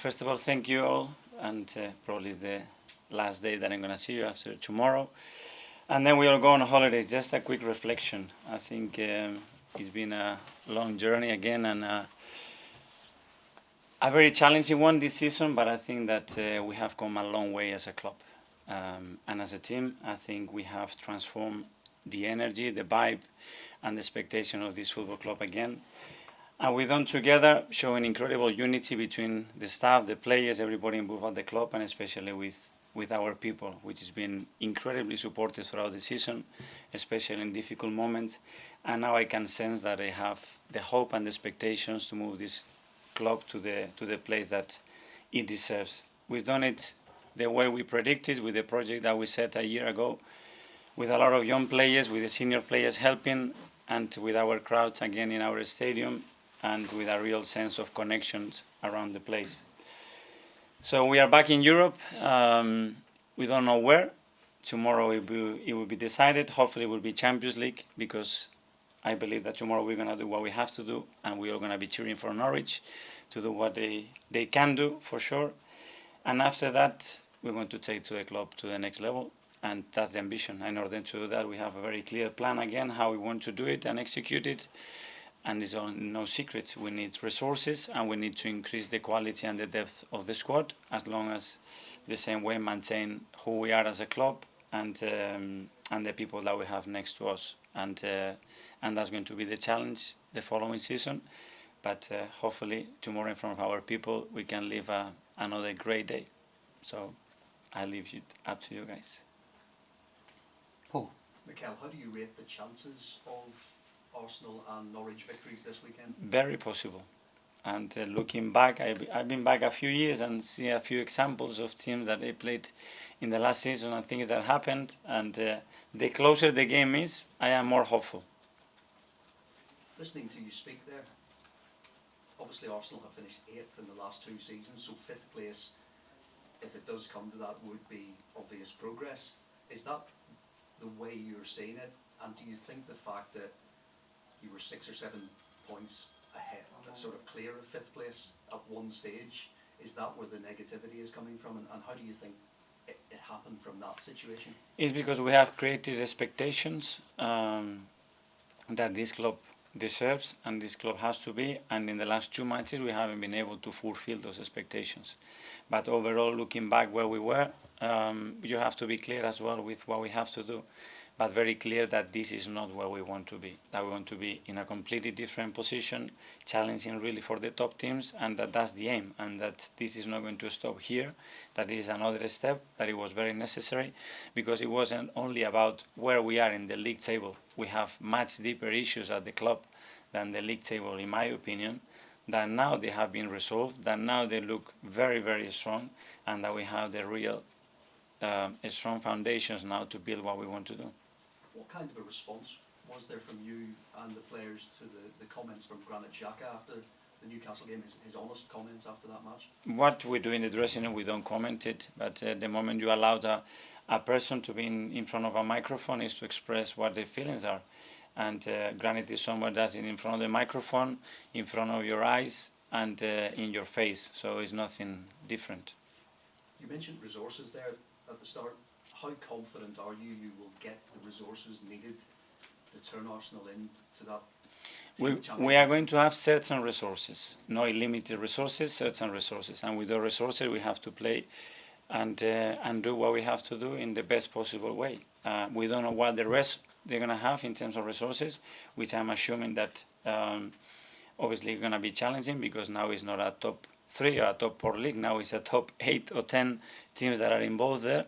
First of all, thank you all, and probably it's the last day that I'm going to see you after tomorrow. And then we all go on holidays. Just a quick reflection. I think it's been a long journey again, and a very challenging one this season, but I think that we have come a long way as a club. And as a team, I think we have transformed the energy, the vibe, and the expectation of this football club again. And we've done together, showing incredible unity between the staff, the players, everybody involved at the club, and especially with our people, which has been incredibly supportive throughout the season, especially in difficult moments. And now I can sense that I have the hope and the expectations to move this club to the place that it deserves. We've done it the way we predicted with the project that we set a year ago, with a lot of young players, with the senior players helping, and with our crowds again in our stadium, and with a real sense of connections around the place. So we are back in Europe. We don't know where. Tomorrow it will be decided. Hopefully it will be Champions League, because I believe that tomorrow we're going to do what we have to do, and we're going to be cheering for Norwich to do what they can do, for sure. And after that, we're going to take the club to the next level, and that's the ambition. In order to do that, we have a very clear plan again, how we want to do it and execute it. And it's no secrets. We need resources, and we need to increase the quality and the depth of the squad, as long as the same way maintain who we are as a club and the people that we have next to us. And that's going to be the challenge the following season. But hopefully tomorrow in front of our people we can live another great day. So I leave it up to you guys. Paul. Mikel, how do you rate the chances of Arsenal and Norwich victories this weekend? Very possible. And looking back, I've been back a few years and see a few examples of teams that they played in the last season and things that happened. And the closer the game is, I am more hopeful. Listening to you speak there, obviously Arsenal have finished 8th in the last 2 seasons, so 5th place, if it does come to that, would be obvious progress. Is that the way you're seeing it? And do you think the fact that you were 6 or 7 points ahead, sort of clear of 5th place at one stage, is that where the negativity is coming from? And how do you think it happened from that situation? It's because we have created expectations that this club deserves and this club has to be, and in the last 2 matches we haven't been able to fulfill those expectations. But overall, looking back where we were, you have to be clear as well with what we have to do, but very clear that this is not where we want to be, that we want to be in a completely different position, challenging really for the top teams, and that's the aim, and that this is not going to stop here, that is another step, that it was very necessary, because it wasn't only about where we are in the league table. We have much deeper issues at the club than the league table, in my opinion, that now they have been resolved, that now they look very, very strong, and that we have the real strong foundations now to build what we want to do. What kind of a response was there from you and the players to the comments from Granit Xhaka after the Newcastle game, his honest comments after that match? What we do in the dressing room, we don't comment it, but the moment you allow a person to be in front of a microphone is to express what their feelings are. And Granit is someone that's in front of the microphone, in front of your eyes, and in your face, so it's nothing different. You mentioned resources there at the start. How confident are you will get the resources needed to turn Arsenal into that team? We are going to have certain resources, no limited resources, certain resources. And with those resources we have to play and do what we have to do in the best possible way. We don't know what the rest they're going to have in terms of resources, which I'm assuming that obviously going to be challenging, because now it's not a top 3 or a top 4 league, now it's a top 8 or 10 teams that are involved there.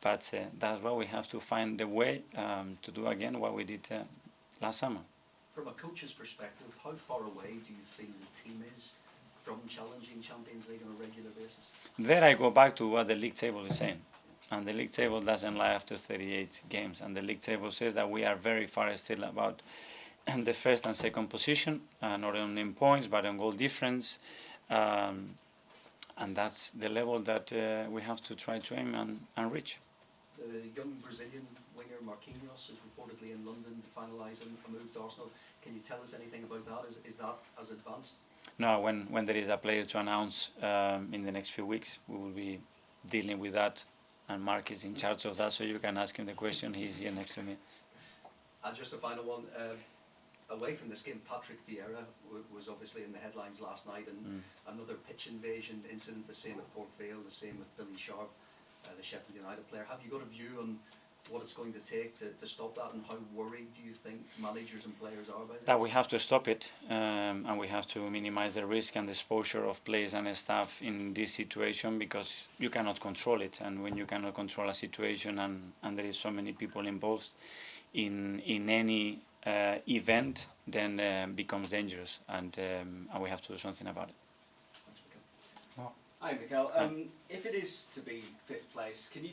But that's why we have to find the way to do again what we did last summer. From a coach's perspective, how far away do you feel the team is from challenging Champions League on a regular basis? There I go back to what the league table is saying. And the league table doesn't lie after 38 games. And the league table says that we are very far still about the first and second position, not only in points, but in goal difference. And that's the level that we have to try to aim and reach. The young Brazilian winger Marquinhos is reportedly in London to finalise a move to Arsenal. Can you tell us anything about that? Is that as advanced? No, when there is a player to announce in the next few weeks, we will be dealing with that, and Mark is in charge of that, so you can ask him the question. He's here next to me. And just a final one, away from this game, Patrick Viera was obviously in the headlines last night, and another pitch invasion incident, the same at Port Vale, the same with Billy Sharp, the Sheffield United player. Have you got a view on what it's going to take to stop that, and how worried do you think managers and players are about it? That we have to stop it, and we have to minimize the risk and the exposure of players and staff in this situation, because you cannot control it, and when you cannot control a situation and there is so many people involved in any event, then becomes dangerous, and we have to do something about it. Hi, Mikel. If it is to be 5th place, can you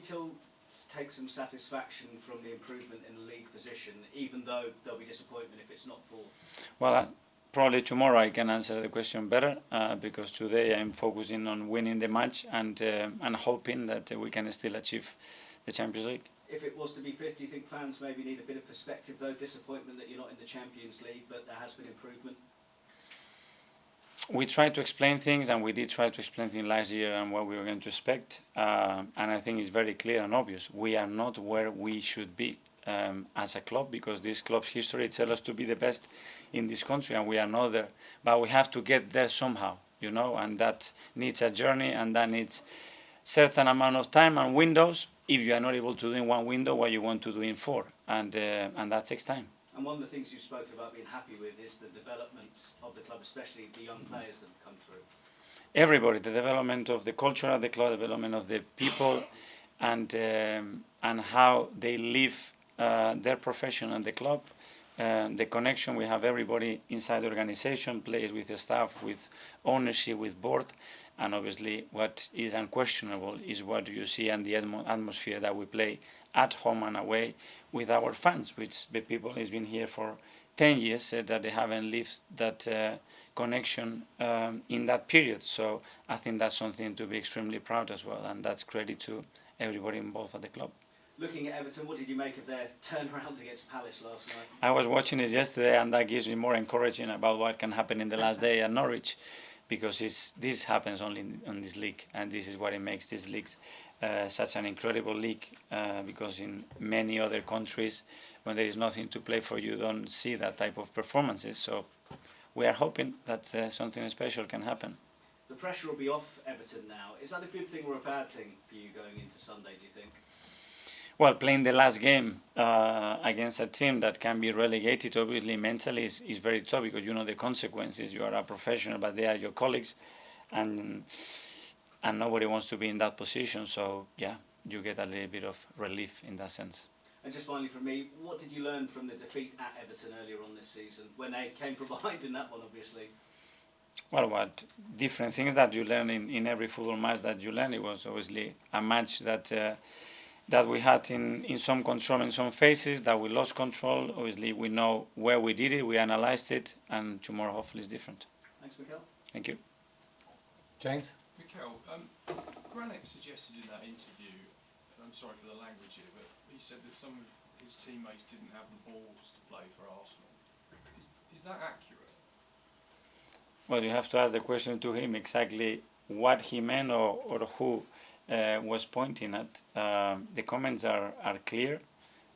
take some satisfaction from the improvement in the league position, even though there'll be disappointment if it's not 4th? Well, probably tomorrow I can answer the question better, because today I'm focusing on winning the match and hoping that we can still achieve the Champions League. If it was to be 5th, do you think fans maybe need a bit of perspective, though? Disappointment that you're not in the Champions League, but there has been improvement? We tried to explain things, and we did try to explain things last year and what we were going to expect. And I think it's very clear and obvious. We are not where we should be as a club, because this club's history tells us to be the best in this country, and we are not there. But we have to get there somehow, you know, and that needs a journey, and that needs certain amount of time and windows. If you are not able to do in one window what you want to do in 4, and that takes time. And one of the things you've spoken about being happy with is the development of the club, especially the young players that have come through. Everybody, the development of the culture of the club, development of the people, and how they live their profession and the club, the connection we have everybody inside the organization, players with the staff, with ownership, with board, and obviously what is unquestionable is what you see and the atmosphere that we play at home and away with our fans, which the people has been here for 10 years, said that they haven't lived that connection in that period. So I think that's something to be extremely proud as well, and that's credit to everybody involved at the club. Looking at Everton, what did you make of their turnaround against Palace last night? I was watching it yesterday, and that gives me more encouraging about what can happen in the last day at Norwich, because this happens only in this league, and this is what it makes this league such an incredible league, because in many other countries, when there is nothing to play for, you don't see that type of performances. So we are hoping that something special can happen. The pressure will be off Everton now. Is that a good thing or a bad thing for you going into Sunday, do you think? Well, playing the last game against a team that can be relegated, obviously mentally is very tough, because you know the consequences. You are a professional, but they are your colleagues, and nobody wants to be in that position. So yeah, you get a little bit of relief in that sense. And just finally from me, what did you learn from the defeat at Everton earlier on this season, when they came from behind in that one, obviously? Well, what different things that you learn in every football match that you learn. It was obviously a match that we had in some control in some phases, that we lost control. Obviously, we know where we did it, we analysed it, and tomorrow hopefully is different. Thanks, Mikel. Thank you. James? Mikel, Granit suggested in that interview, and I'm sorry for the language here, but he said that some of his teammates didn't have the balls to play for Arsenal. Is that accurate? Well, you have to ask the question to him exactly what he meant, or who was pointing at. The comments are clear,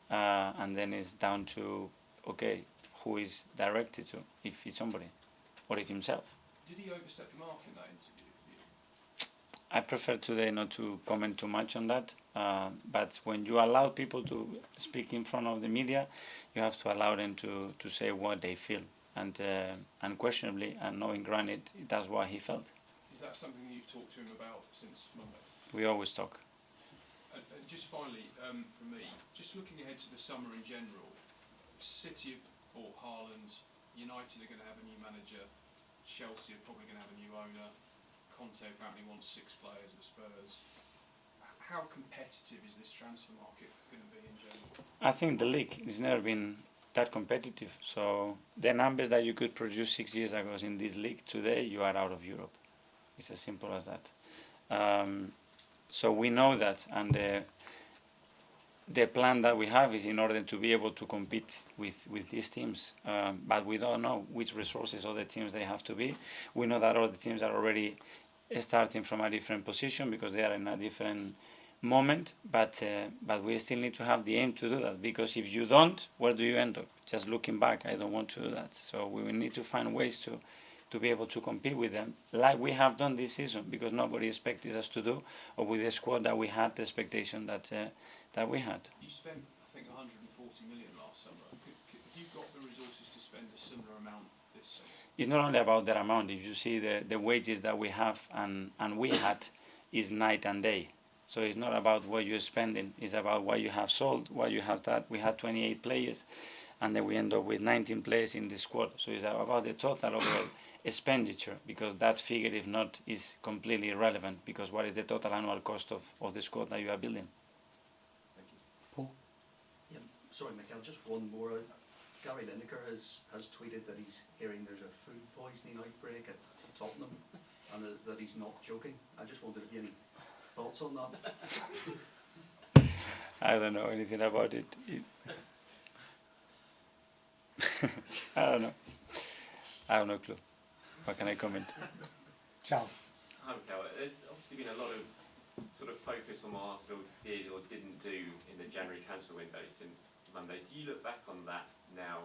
and then it's down to, okay, who is directed to, if it's somebody, or if himself. Did he overstep the mark in that interview? I prefer today not to comment too much on that, but when you allow people to speak in front of the media, you have to allow them to say what they feel, and unquestionably, and knowing Granit, that's what he felt. Is that something you've talked to him about since Monday? We always talk. Just finally, for me, just looking ahead to the summer in general, City have bought Haaland, United are going to have a new manager, Chelsea are probably going to have a new owner, Conte apparently wants 6 players at Spurs. How competitive is this transfer market going to be in general? I think the league has never been that competitive. So the numbers that you could produce 6 years ago in this league, today you are out of Europe. It's as simple as that. So we know that, and the plan that we have is in order to be able to compete with these teams. But we don't know which resources other teams they have to be. We know that other teams are already starting from a different position because they are in a different moment. But we still need to have the aim to do that, because if you don't, where do you end up? Just looking back, I don't want to do that. So we will need to find ways to be able to compete with them, like we have done this season, because nobody expected us to do, or with the squad that we had, the expectation that we had. You spent, I think, 140 million last summer. Have you got the resources to spend a similar amount this summer? It's not only about that amount. If you see the wages that we have and we had, is night and day. So it's not about what you're spending. It's about what you have sold, what you have done. We had 28 players, and then we end up with 19 players in the squad. So it's about the total overall expenditure, because that figure, if not, is completely irrelevant, because what is the total annual cost of the squad that you are building? Thank you. Paul? Yeah, sorry, Mikel, just one more. Gary Lineker has tweeted that he's hearing there's a food poisoning outbreak at Tottenham, and that he's not joking. I just wondered if you had any thoughts on that? I don't know anything about it. I don't know. I have no clue. What can I comment? Charles? Hi, Mikel. There's obviously been a lot of sort of focus on what Arsenal did or didn't do in the January transfer window since Monday. Do you look back on that now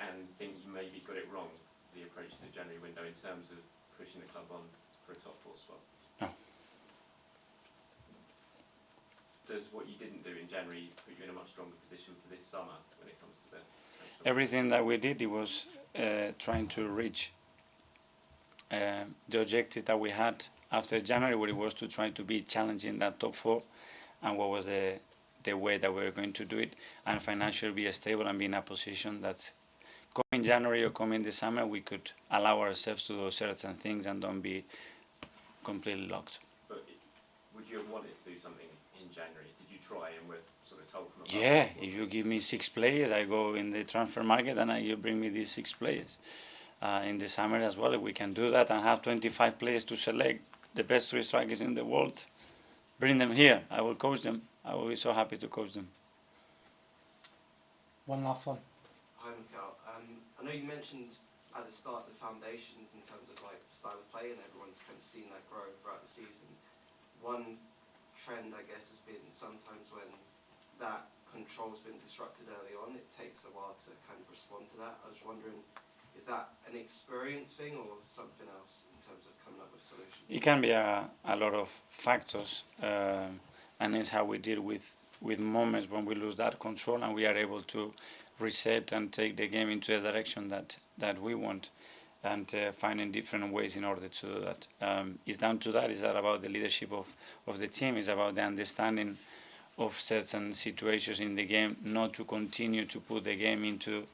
and think you maybe got it wrong, the approach to the January window, in terms of pushing the club on for a top four spot? No. Does what you didn't do in January put you in a much stronger position for this summer when it comes to the transfer? Everything that we did, it was trying to reach the objective that we had after January, where it was to try to be challenging that top four, and what was the way that we were going to do it, and financially be stable and be in a position that coming January or coming the summer, we could allow ourselves to do certain things and don't be completely locked. But would you have wanted to do something in January? Did you try and were sort of told from above? Yeah, if you give me 6 players, I go in the transfer market and you bring me these 6 players. In the summer as well, we can do that and have 25 players to select, the best 3 strikers in the world. Bring them here. I will coach them. I will be so happy to coach them. One last one. Hi, Mikel. I know you mentioned at the start the foundations in terms of like style of play, and everyone's kind of seen that grow throughout the season. One trend, I guess, has been sometimes when that control's been disrupted early on, it takes a while to kind of respond to that. I was wondering, is that an experience thing or something else in terms of coming up with solutions? It can be a lot of factors, and it's how we deal with moments when we lose that control and we are able to reset and take the game into the direction that we want, and finding different ways in order to do that. It's down to that. It's about the leadership of the team. It's about the understanding of certain situations in the game, not to continue to put the game into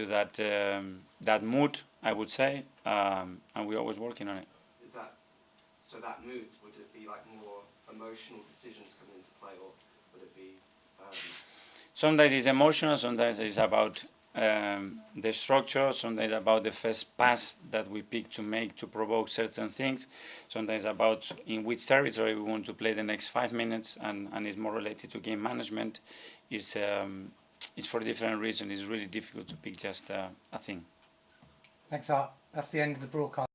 that mood, I would say, and we're always working on it. Is that, so that mood, would it be like more emotional decisions coming into play, or would it be... Sometimes it's emotional, sometimes it's about the structure, sometimes about the first pass that we pick to make to provoke certain things, sometimes about in which territory we want to play the next 5 minutes, and it's more related to game management. It's for different reasons. It's really difficult to pick just a thing. Thanks, Art. That's the end of the broadcast.